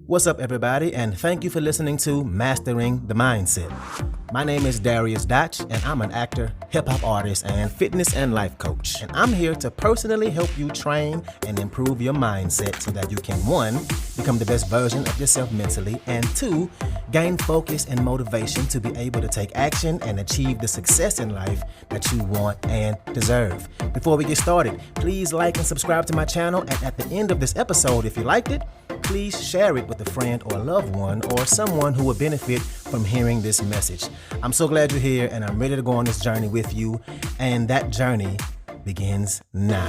What's up, everybody, and thank you for listening to Mastering the Mindset. My name is Dariusdotch, and I'm an actor, hip-hop artist, and fitness and life coach. And I'm here to personally help you train and improve your mindset so that you can, 1, become the best version of yourself mentally, and 2, gain focus and motivation to be able to take action and achieve the success in life that you want and deserve. Before we get started, please like and subscribe to my channel, and at the end of this episode, if you liked it, please share it with a friend or a loved one or someone who would benefit from hearing this message. I'm so glad you're here, and I'm ready to go on this journey with you, and that journey begins now.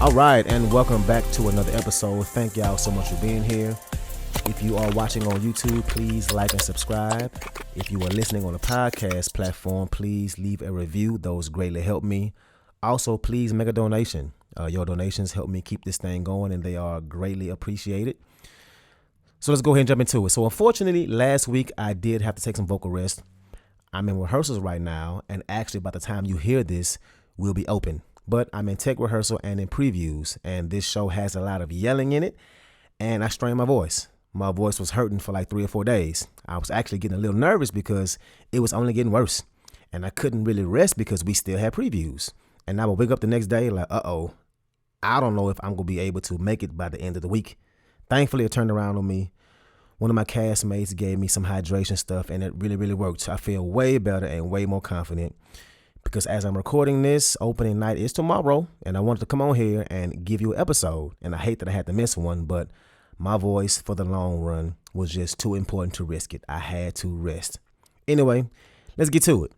All right, and welcome back to another episode. Thank y'all so much for being here. If you are watching on YouTube, please like and subscribe. If you are listening on a podcast platform, please leave a review. Those greatly help me. Also, please make a donation. Your donations help me keep this thing going, and they are greatly appreciated. So let's go ahead and jump into it. So unfortunately, last week I did have to take some vocal rest. I'm in rehearsals right now, and actually by the time you hear this, we'll be open. But I'm in tech rehearsal and in previews, and this show has a lot of yelling in it, and I strained my voice. My voice was hurting for like 3 or 4 days. I was actually getting a little nervous because it was only getting worse, and I couldn't really rest because we still had previews. And I would wake up the next day like, I don't know if I'm going to be able to make it by the end of the week. Thankfully, it turned around on me. One of my castmates gave me some hydration stuff, and it really, really worked. I feel way better and way more confident because as I'm recording this, opening night is tomorrow, and I wanted to come on here and give you an episode. And I hate that I had to miss one, but my voice for the long run was just too important to risk it. I had to rest. Anyway, let's get to it.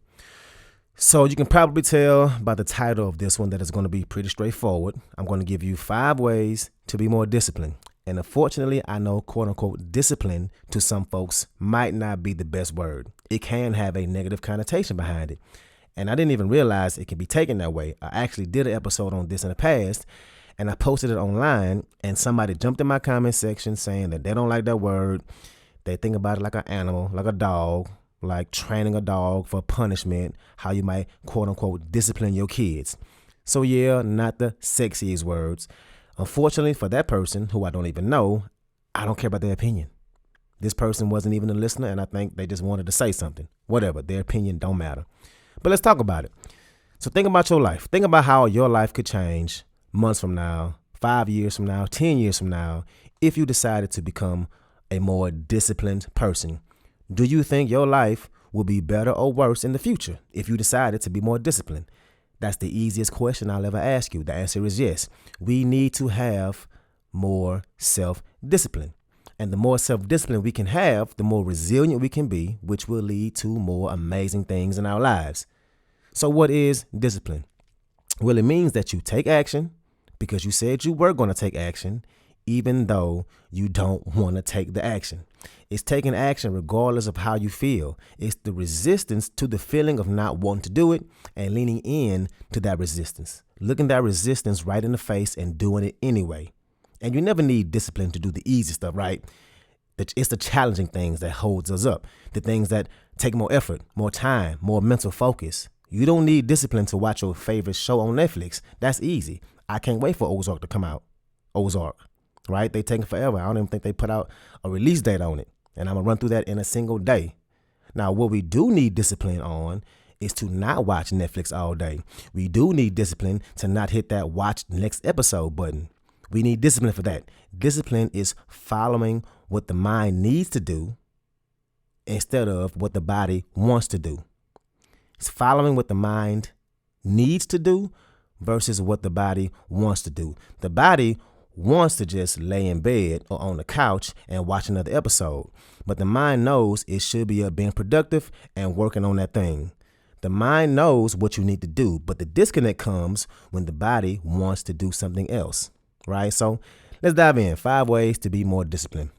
So you can probably tell by the title of this one that it's going to be pretty straightforward. I'm going to give you 5 ways to be more disciplined. And unfortunately, I know, quote unquote, discipline to some folks might not be the best word. It can have a negative connotation behind it. And I didn't even realize it can be taken that way. I actually did an episode on this in the past, and I posted it online, and somebody jumped in my comment section saying that they don't like that word. They think about it like an animal, like a dog, like training a dog for punishment, how you might, quote unquote, discipline your kids. So yeah, not the sexiest words. Unfortunately for that person, who I don't even know, I don't care about their opinion. This person wasn't even a listener, and I think they just wanted to say something. Whatever, their opinion don't matter. But let's talk about it. So think about your life. Think about how your life could change months from now, 5 years from now, 10 years from now, if you decided to become a more disciplined person. Do you think your life will be better or worse in the future if you decided to be more disciplined? That's the easiest question I'll ever ask you. The answer is yes. We need to have more self-discipline. And the more self-discipline we can have, the more resilient we can be, which will lead to more amazing things in our lives. So what is discipline? Well, it means that you take action because you said you were going to take action, even though you don't want to take the action. It's taking action regardless of how you feel. It's the resistance to the feeling of not wanting to do it and leaning in to that resistance, looking that resistance right in the face and doing it anyway. And you never need discipline to do the easy stuff, right? It's the challenging things that holds us up, the things that take more effort, more time, more mental focus. You don't need discipline to watch your favorite show on Netflix. That's easy. I can't wait for Ozark to come out. Ozark. Right? They taking forever. I don't even think they put out a release date on it. And I'm going to run through that in a single day. Now, what we do need discipline on is to not watch Netflix all day. We do need discipline to not hit that watch next episode button. We need discipline for that. Discipline is following what the mind needs to do instead of what the body wants to do. It's following what the mind needs to do versus what the body wants to do. The body wants to just lay in bed or on the couch and watch another episode. But the mind knows it should be up being productive and working on that thing. The mind knows what you need to do, but the disconnect comes when the body wants to do something else, right? So let's dive in. 5 ways to be more disciplined.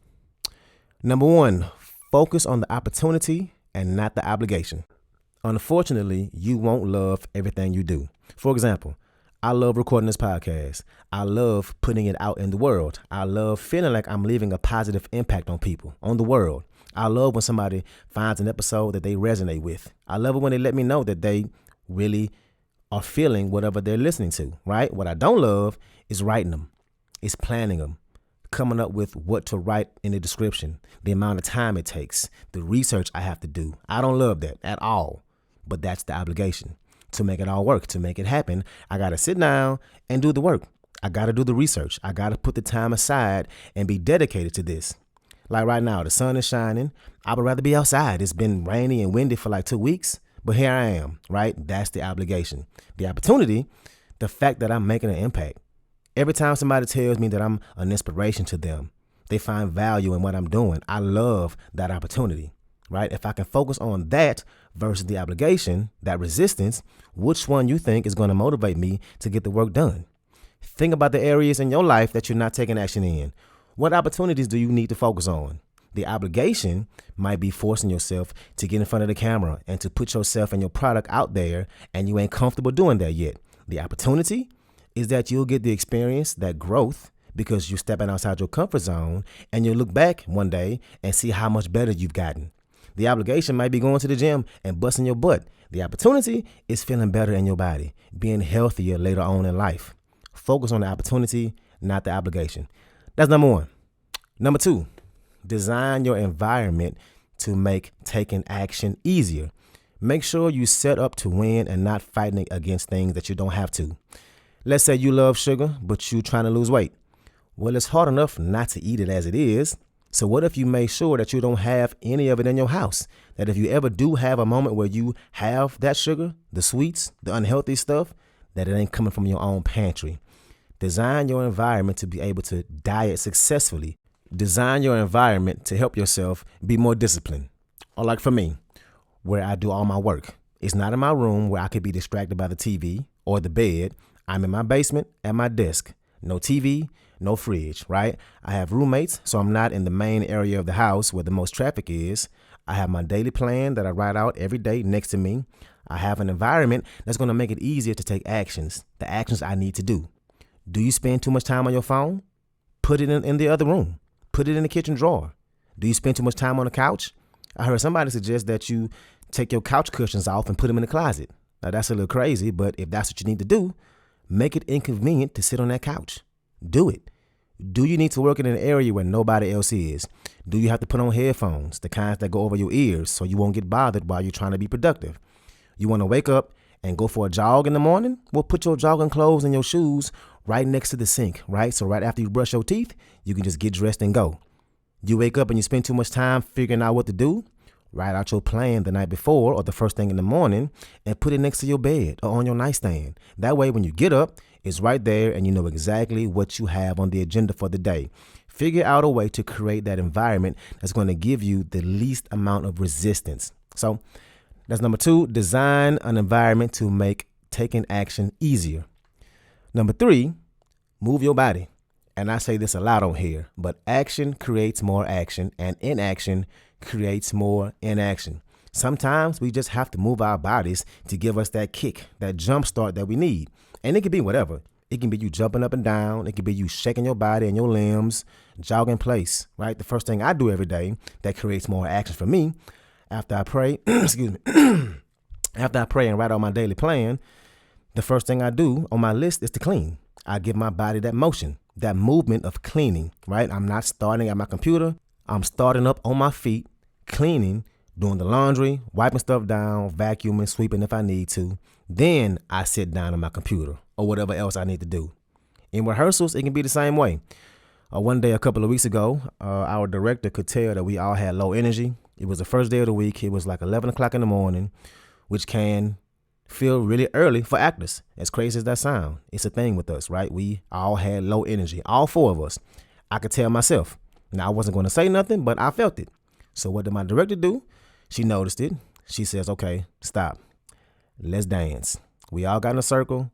Number 1, focus on the opportunity and not the obligation. Unfortunately, you won't love everything you do. For example, I love recording this podcast. I love putting it out in the world. I love feeling like I'm leaving a positive impact on people, on the world. I love when somebody finds an episode that they resonate with. I love it when they let me know that they really are feeling whatever they're listening to, right? What I don't love is writing them. It's planning them, coming up with what to write in the description, the amount of time it takes, the research I have to do. I don't love that at all, but that's the obligation. To make it all work, to make it happen, I got to sit down and do the work. I got to do the research. I got to put the time aside and be dedicated to this. Like right now, the sun is shining. I would rather be outside. It's been rainy and windy for like 2 weeks, but here I am, right? That's the obligation. The opportunity, the fact that I'm making an impact. Every time somebody tells me that I'm an inspiration to them, they find value in what I'm doing. I love that opportunity, right? If I can focus on that versus the obligation, that resistance, which one you think is going to motivate me to get the work done? Think about the areas in your life that you're not taking action in. What opportunities do you need to focus on? The obligation might be forcing yourself to get in front of the camera and to put yourself and your product out there, and you ain't comfortable doing that yet. The opportunity is that you'll get the experience, that growth, because you're stepping outside your comfort zone, and you'll look back one day and see how much better you've gotten. The obligation might be going to the gym and busting your butt. The opportunity is feeling better in your body, being healthier later on in life. Focus on the opportunity, not the obligation. That's number one. Number two, design your environment to make taking action easier. Make sure you set up to win and not fighting against things that you don't have to. Let's say you love sugar, but you're trying to lose weight. Well, it's hard enough not to eat it as it is. So what if you make sure that you don't have any of it in your house? That if you ever do have a moment where you have that sugar, the sweets, the unhealthy stuff, that it ain't coming from your own pantry. Design your environment to be able to diet successfully. Design your environment to help yourself be more disciplined. Or like for me, where I do all my work. It's not in my room where I could be distracted by the TV or the bed. I'm in my basement at my desk. No TV, no fridge, right? I have roommates, so I'm not in the main area of the house where the most traffic is. I have my daily plan that I write out every day next to me. I have an environment that's going to make it easier to take actions, the actions I need to do. Do you spend too much time on your phone? Put it in the other room. Put it in the kitchen drawer. Do you spend too much time on the couch? I heard somebody suggest that you take your couch cushions off and put them in the closet. Now that's a little crazy, but if that's what you need to do, make it inconvenient to sit on that couch. Do it. Do you need to work in an area where nobody else is? Do you have to put on headphones, the kinds that go over your ears so you won't get bothered while you're trying to be productive? You want to wake up and go for a jog in the morning? Well, put your jogging clothes and your shoes right next to the sink, right? So right after you brush your teeth, you can just get dressed and go. You wake up and you spend too much time figuring out what to do? Write out your plan the night before or the first thing in the morning and put it next to your bed or on your nightstand. That way, when you get up, it's right there and you know exactly what you have on the agenda for the day. Figure out a way to create that environment that's going to give you the least amount of resistance. So that's number two, design an environment to make taking action easier. Number three, move your body. And I say this a lot on here, but action creates more action and inaction creates more inaction. Sometimes we just have to move our bodies to give us that kick, that jump start that we need. And it can be whatever. It can be you jumping up and down. It can be you shaking your body and your limbs, jogging in place, right? The first thing I do every day that creates more action for me after I pray, after I pray and write out my daily plan, the first thing I do on my list is to clean. I give my body that motion, that movement of cleaning, right? I'm not starting at my computer. I'm starting up on my feet, cleaning, doing the laundry, wiping stuff down, vacuuming, sweeping if I need to. Then I sit down on my computer or whatever else I need to do. In rehearsals, it can be the same way. One day, a couple of weeks ago, our director could tell that we all had low energy. It was the first day of the week. It was like 11 o'clock in the morning, which can feel really early for actors. As crazy as that sound, it's a thing with us, right? We all had low energy, all four of us. I could tell myself. Now, I wasn't going to say nothing, but I felt it. So what did my director do? She noticed it. She says, okay, stop. Let's dance. We all got in a circle.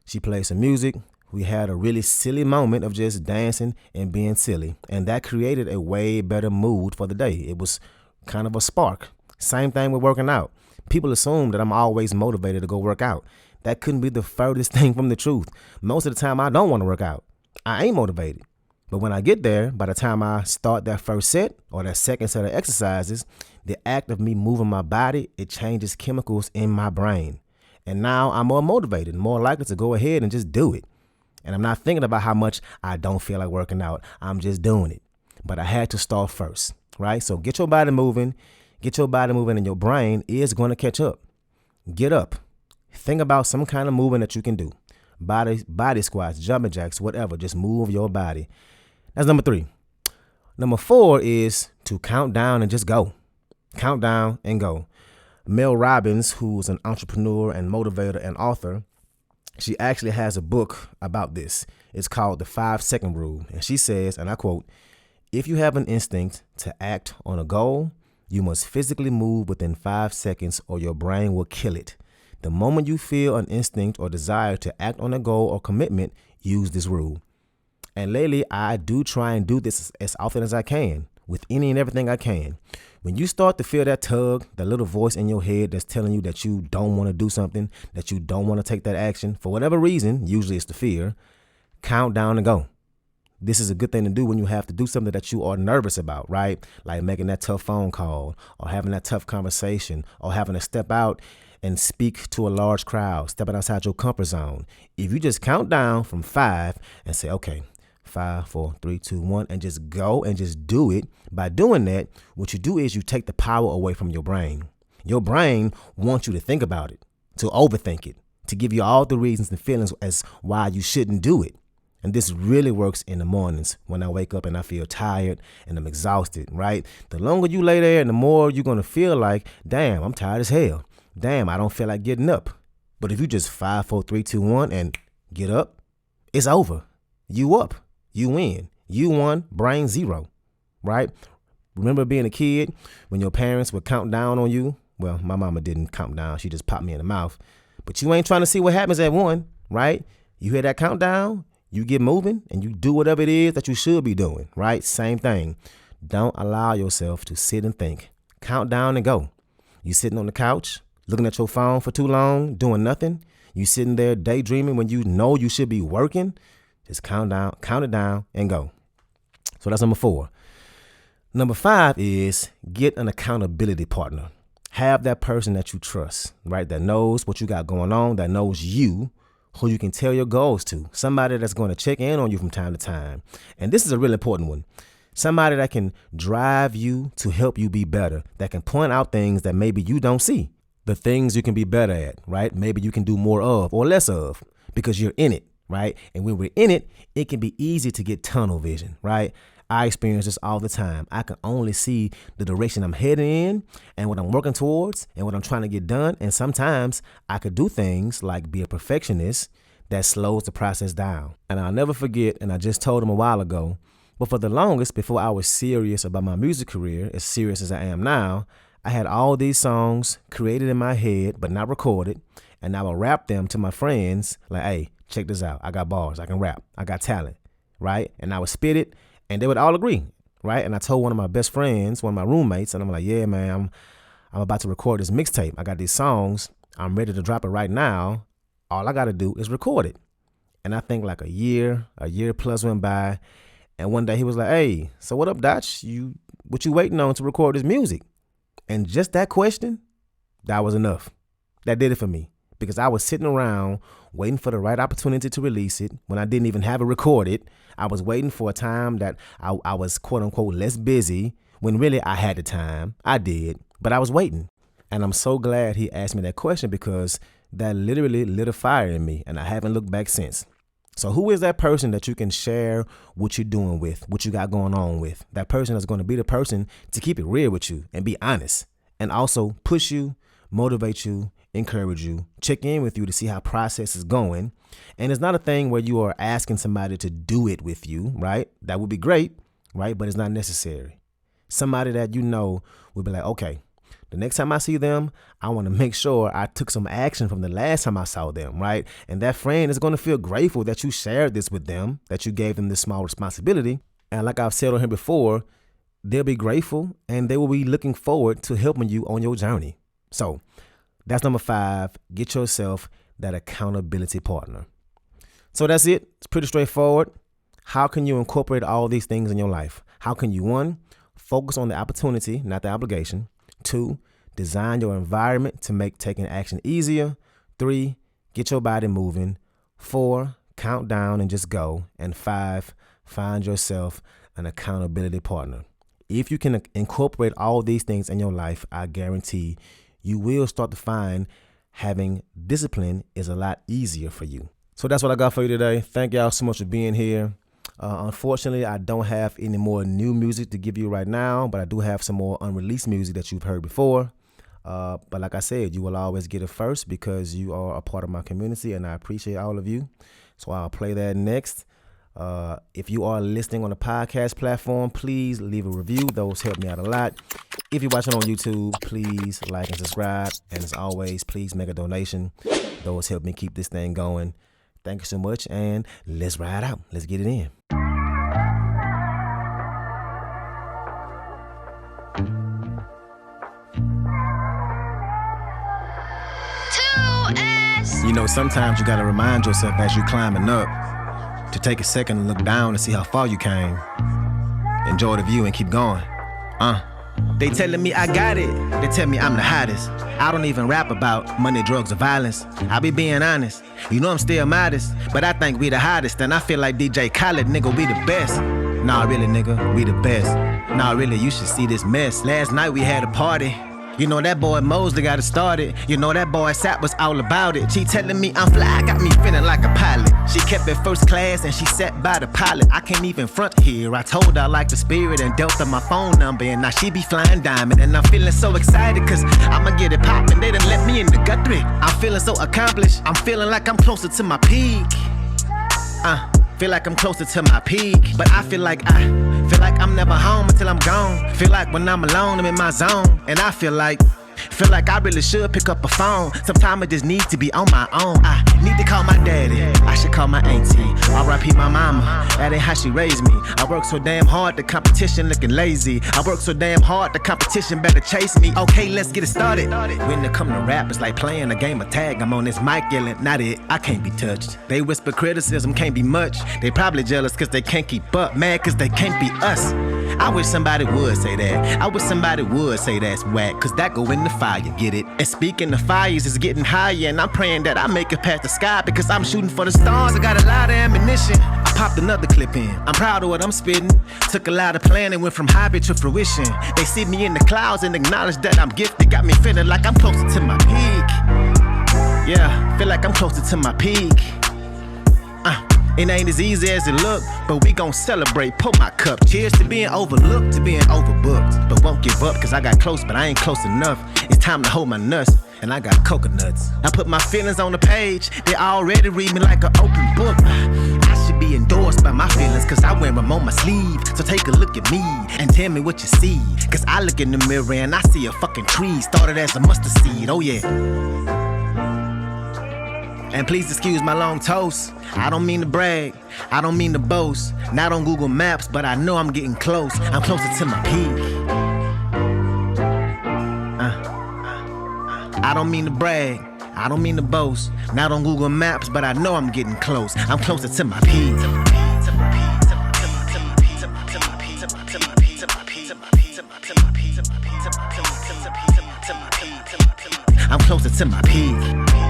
She played some music. We had a really silly moment of just dancing and being silly. And that created a way better mood for the day. It was kind of a spark. Same thing with working out. People assume that I'm always motivated to go work out. That couldn't be the furthest thing from the truth. Most of the time, I don't want to work out. I ain't motivated. But when I get there, by the time I start that first set or that second set of exercises, the act of me moving my body, it changes chemicals in my brain. And now I'm more motivated, more likely to go ahead and just do it. And I'm not thinking about how much I don't feel like working out. I'm just doing it. But I had to start first, right? So get your body moving, and your brain is going to catch up. Get up. Think about some kind of movement that you can do. Body squats, jumping jacks, whatever. Just move your body. That's number 3. Number 4 is to count down and just go. Count down and go. Mel Robbins, who's an entrepreneur and motivator and author, she actually has a book about this. It's called The 5-Second Rule. And she says, and I quote, "If you have an instinct to act on a goal, you must physically move within 5 seconds or your brain will kill it. The moment you feel an instinct or desire to act on a goal or commitment, use this rule." And lately, I do try and do this as often as I can, with any and everything I can. When you start to feel that tug, that little voice in your head that's telling you that you don't want to do something, that you don't want to take that action, for whatever reason, usually it's the fear, count down and go. This is a good thing to do when you have to do something that you are nervous about, right? Like making that tough phone call or having that tough conversation or having to step out and speak to a large crowd, stepping outside your comfort zone. If you just count down from 5 and say, okay, 5, 4, 3, 2, 1, and just go and just do it. By doing that, what you do is you take the power away from your brain. Your brain wants you to think about it, to overthink it, to give you all the reasons and feelings as why you shouldn't do it. And this really works in the mornings when I wake up and I feel tired and I'm exhausted, right? The longer you lay there and the more you're going to feel like, damn, I'm tired as hell. Damn, I don't feel like getting up. But if you just 5, 4, 3, 2, 1 and get up, it's over. You up. You win. You won, brain 0, right? Remember being a kid when your parents would count down on you? Well, my mama didn't count down. She just popped me in the mouth. But you ain't trying to see what happens at 1, right? You hear that countdown, you get moving, and you do whatever it is that you should be doing, right? Same thing. Don't allow yourself to sit and think. Count down and go. You sitting on the couch, looking at your phone for too long, doing nothing. You sitting there daydreaming when you know you should be working. Just count it down, and go. So that's number 4. Number 5 is get an accountability partner. Have that person that you trust, right? That knows what you got going on, that knows you, who you can tell your goals to. Somebody that's going to check in on you from time to time. And this is a really important one. Somebody that can drive you to help you be better, that can point out things that maybe you don't see. The things you can be better at, right? Maybe you can do more of or less of because you're in it. Right? And when we're in it, it can be easy to get tunnel vision, right? I experience this all the time. I can only see the direction I'm heading in and what I'm working towards and what I'm trying to get done. And sometimes I could do things like be a perfectionist that slows the process down. And I'll never forget, and I just told him a while ago, but for the longest, before I was serious about my music career, as serious as I am now, I had all these songs created in my head, but not recorded. And I would rap them to my friends like, hey, check this out. I got bars. I can rap. I got talent, right? And I would spit it, and they would all agree, right? And I told one of my best friends, one of my roommates, and I'm like, yeah, man, I'm about to record this mixtape. I got these songs. I'm ready to drop it right now. All I got to do is record it. And I think like a year plus went by, and one day he was like, hey, so what up, Dotch? What you waiting on to record this music? And just that question, that was enough. That did it for me. Because I was sitting around waiting for the right opportunity to release it when I didn't even have it recorded. I was waiting for a time that I was, quote unquote, less busy when really I had the time. I did, but I was waiting. And I'm so glad he asked me that question because that literally lit a fire in me and I haven't looked back since. So who is that person that you can share what you're doing with, what you got going on with? That person is going to be the person to keep it real with you and be honest and also push you, motivate you, encourage you, check in with you to see how process is going. And it's not a thing where you are asking somebody to do it with you, right? That would be great, right? But it's not necessary. Somebody that you know will be like, okay, the next time I see them, I want to make sure I took some action from the last time I saw them, right? And that friend is going to feel grateful that you shared this with them, that you gave them this small responsibility. And like I've said on here before, they'll be grateful and they will be looking forward to helping you on your journey. So that's number 5. Get yourself that accountability partner. So that's it. It's pretty straightforward. How can you incorporate all these things in your life? How can you, 1, focus on the opportunity, not the obligation. 2, design your environment to make taking action easier. 3, get your body moving. 4, count down and just go. And 5, find yourself an accountability partner. If you can incorporate all these things in your life, I guarantee you will start to find having discipline is a lot easier for you. So that's what I got for you today. Thank y'all so much for being here. Unfortunately, I don't have any more new music to give you right now, but I do have some more unreleased music that you've heard before. But like I said, you will always get it first because you are a part of my community and I appreciate all of you. So I'll play that next. If you are listening on a podcast platform, please leave a review. Those help me out a lot. If you're watching on YouTube, please like and subscribe. And as always, please make a donation. Those help me keep this thing going. Thank you so much. And let's ride out. Let's get it in. You know, sometimes you got to remind yourself as you're climbing up to take a second and look down and see how far you came. Enjoy the view and keep going. They telling me I got it. They tell me I'm the hottest. I don't even rap about money, drugs, or violence. I be being honest. You know I'm still modest, but I think we the hottest. And I feel like DJ Khaled, nigga, we the best. Nah, really, nigga, we the best. Nah, really, you should see this mess. Last night we had a party. You know that boy Mosley got it started. You know that boy Sap was all about it. She telling me I'm fly, got me feeling like a pilot. She kept it first class and she sat by the pilot. I can't even front here. I told her I like the spirit and dealt her my phone number. And now she be flying diamond. And I'm feeling so excited cause I'ma get it poppin'. They done let me in the guthrie. I'm feeling so accomplished. I'm feeling like I'm closer to my peak. Feel like I'm closer to my peak. But I feel like I'm never home until I'm gone. Feel like when I'm alone, I'm in my zone. And I feel like I really should pick up a phone. Sometimes I just need to be on my own. I need to call my daddy. I should call my auntie. R.I.P. my mama. That ain't how she raised me. I work so damn hard, the competition looking lazy. I work so damn hard, the competition better chase me. Okay, let's get it started. When it come to rap, it's like playing a game of tag. I'm on this mic yelling, not it, I can't be touched. They whisper criticism, can't be much. They probably jealous cause they can't keep up. Mad cause they can't be us. I wish somebody would say that. I wish somebody would say that's whack. Cause that go in the fire, get it? And speaking of fires, it's getting higher. And I'm praying that I make it past the sky. Because I'm shooting for the stars, I got a lot of ammunition. I popped another clip in. I'm proud of what I'm spitting. Took a lot of planning, went from hobby to fruition. They see me in the clouds and acknowledge that I'm gifted. Got me feeling like I'm closer to my peak. Yeah, feel like I'm closer to my peak. It ain't as easy as it look, but we gon' celebrate, pour my cup. Cheers to being overlooked, to being overbooked. But won't give up, cause I got close, but I ain't close enough. It's time to hold my nuts, and I got coconuts. I put my feelings on the page, they already read me like an open book. I should be endorsed by my feelings, cause I wear them on my sleeve. So take a look at me, and tell me what you see. Cause I look in the mirror and I see a fucking tree, started as a mustard seed, oh yeah. And please excuse my long toast. I don't mean to brag, I don't mean to boast. Not on Google Maps, but I know I'm getting close. I'm closer to my peak. I don't mean to brag, I don't mean to boast. Not on Google Maps, but I know I'm getting close. I'm closer to my peak. I'm closer to my peak.